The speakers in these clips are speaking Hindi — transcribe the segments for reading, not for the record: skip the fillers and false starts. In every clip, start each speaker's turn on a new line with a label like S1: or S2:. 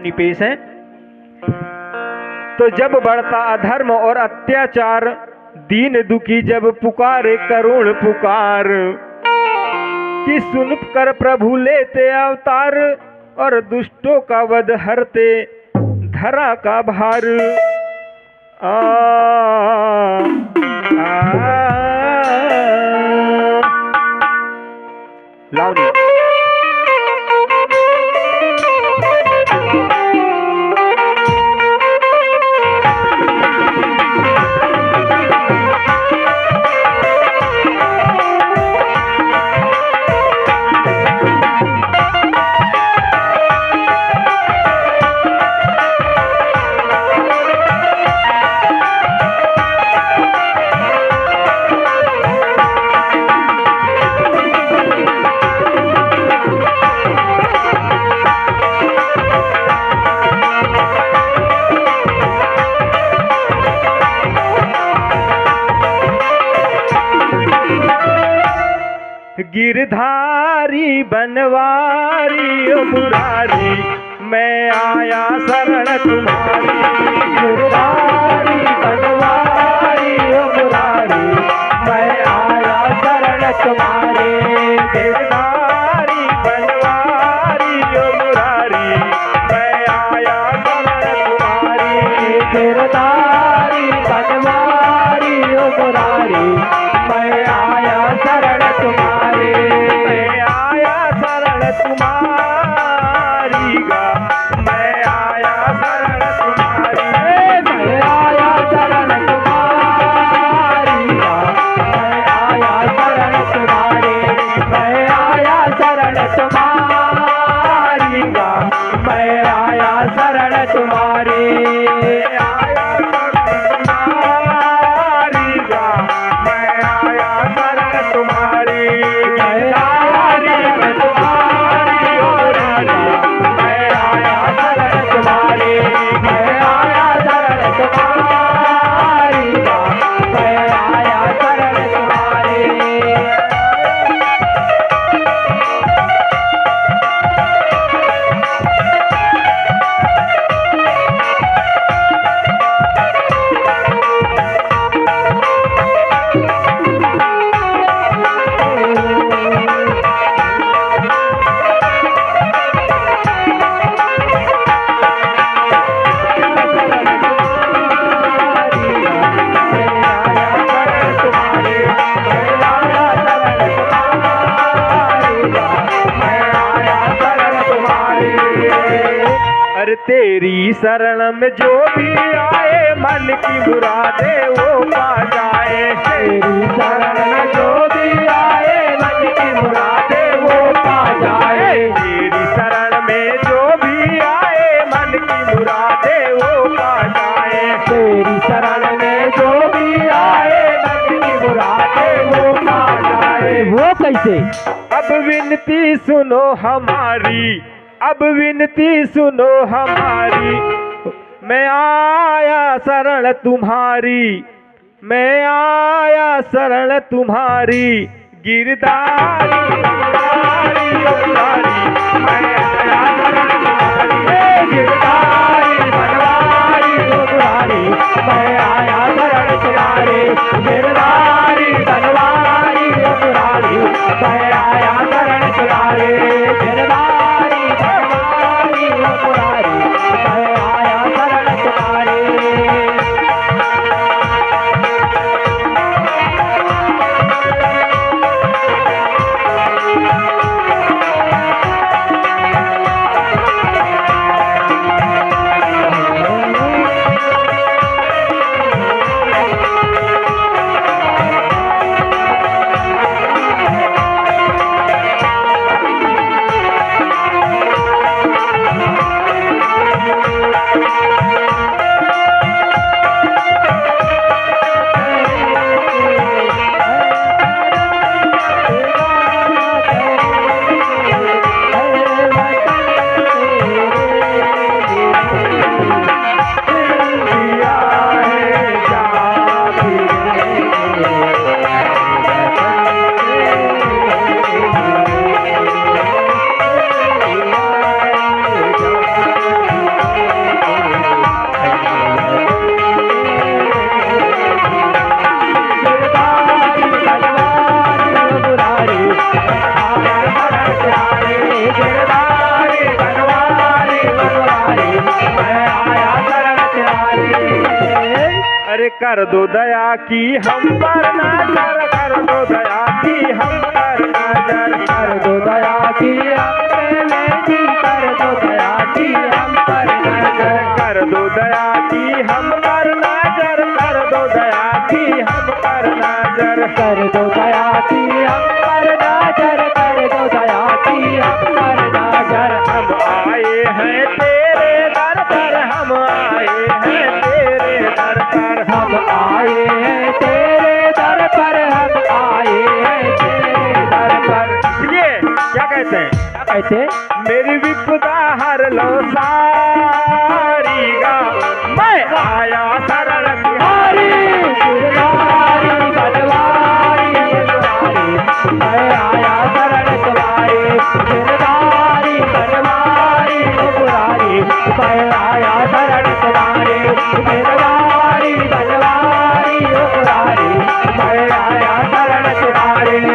S1: कहानी पेश है। तो जब बढ़ता अधर्म और अत्याचार, दीन दुखी जब पुकारे करुण पुकार, कि सुन कर प्रभु लेते अवतार, और दुष्टों का वध हरते धरा का भार। लावनी गिरधारी बनवारी ओ मुरारी, मैं आया शरण तुम्हारी। गिरधारी बनवारी ओ मुरारी, मैं आया शरण तुम्हारे। गिरधारी बनवारी ओ मुरारी, मैं आया शरण तुम्हारी। गिरधारी बनवारी ओ मुरारी, मैं आया शरण तुम्हारे। मैं आया शरण तुम्हारी गा, मैं आया शरण तुम्हारी। मैं आया शरण तुम्हारी गा, मैं आया शरण तुम्हारे। मैं आया शरण तुम्हारी गा, मैं आया शरण तुम्हारे। तेरी शरण में जो भी आए, मन की मुरादे वो पा जाए। तेरी शरण में जो भी आए, मन की मुरादे वो पा जाए। तेरी शरण में जो भी आए, मन की मुरादे वो पा जाए। तेरी शरण में जो भी आए, मन की मुरादे वो पा जाए। वो कैसे? अब विनती सुनो हमारी, अब विनती सुनो हमारी, मैं आया शरण तुम्हारी। मैं आया शरण तुम्हारी। गिरधारी बनवारी ओ मुरारी, मैं आया शरण तुम्हारी। गिरधारी बनवारी ओ मुरारी, मैं आया शरण तुम्हारे। गिरधारी बनवारी ओ मुरारी, मैं आया शरण तुम्हारे। गिरधारी बनवारी ओ मुरारी, मैं आया शरण तुम्हारे। मैं आया शरण तुम्हारी। अरे कर दो दया की हम पर नजर, कर दो दया की हम पर नजर,
S2: कर दो दया की हम पे मेरी, कर दो दया की हम पर नजर,
S1: कर दो दया की हम पर नजर, कर दो दया की हम पर नजर,
S2: कर दो दया की हम पर नजर, कर दो दया की हम पर नजर।
S1: हम आए हैं तेरे दर पर, हम आए हैं तेरे दर पर,
S2: हम आए हैं तेरे दर पर, हम आए हैं तेरे दर पर।
S1: इसलिए क्या कहते हैं?
S2: क्या कहते?
S1: मेरी विपदा हर लो सारी गा, मैं आया शरण तुम्हारी।
S2: गिरधारी बनवारी बनवारी, मैं आया शरण तुम्हारी। गिरधारी बनवारी बनवारी, मैं आया शरण तुम्हारी। गिरधारी बनवारी बनवारी, मैं आया शरण तुम्हारी।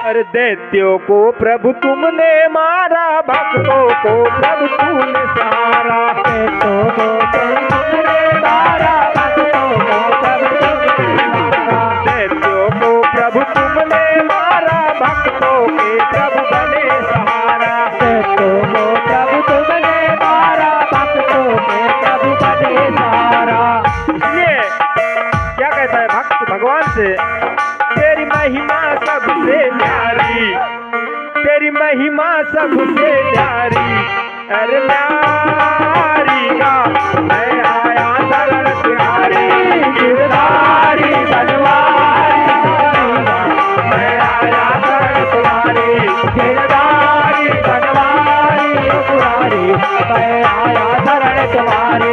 S1: अरे दैत्यों को प्रभु तुमने मारा, भक्तों को प्रभु तूने सहारा,
S2: दैत्यों को प्रभु तुमने मारा, भक्तों को प्रभु तुमने सहारा।
S1: दैत्यों को प्रभु तुमने मारा, भक्तों के प्रभु बने सहारा,
S2: दैत्यों को प्रभु तुमने मारा, भक्तों के प्रभु बने सहारा।
S1: इसलिए क्या कहता है भक्त भगवान से? तेरी महिमा सबसे न्यारी, तेरी महिमा सबसे न्यारी, अरे न्यारी गा, मैं आया शरण तुम्हारी।
S2: गिरधारी बनवारी बनवारी,
S1: मैं आया शरण तुम्हारी।
S2: गिरधारी बनवारी बनवारी, मैं आया शरण तुम्हारी।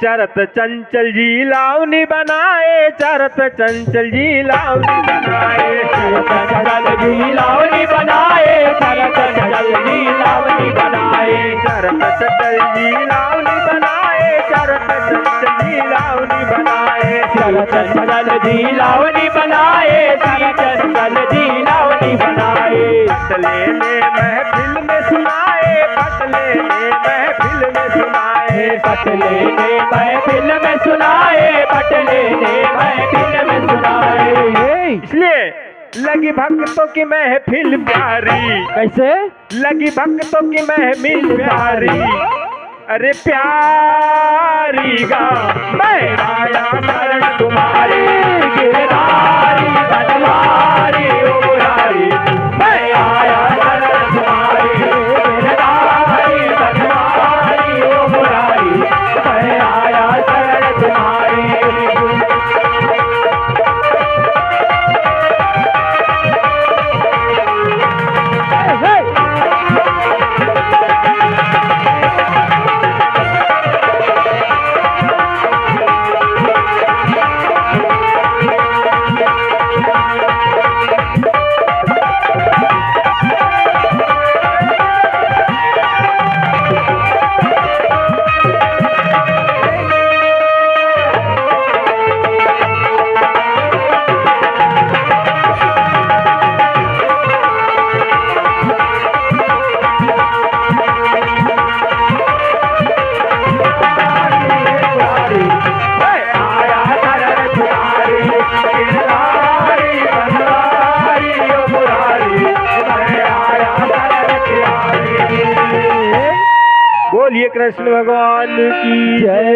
S1: चरत चंचल जी लावनी बनाए, चरत चंचल जी लावनी बनाए,
S2: चरत चंचल जी लावनी बनाए, चरत चंचल जी लावनी बनाए,
S1: चरत चंचल जी लावनी बनाए, चरत चंचल जी लावनी बनाए,
S2: चरत चंचल जी लावनी बनाए, चरत चंचल जी लावनी बनाए।
S1: पटले ने महफिल में सुनाए, पटले ने महफिल में सुनाए,
S2: पटले ने महफिल में सुनाए, पटले ने महफिल में सुनाए।
S1: इसलिए लगी भक्तों की महफिल प्यारी,
S2: कैसे
S1: लगी भक्तों की महफिल प्यारी, अरे प्यारी गा, मैं आया शरण तुम्हारी।
S2: गिरधारी बनवारी ओ मुरारी, मैं
S1: कृष्ण भगवान की
S2: जय।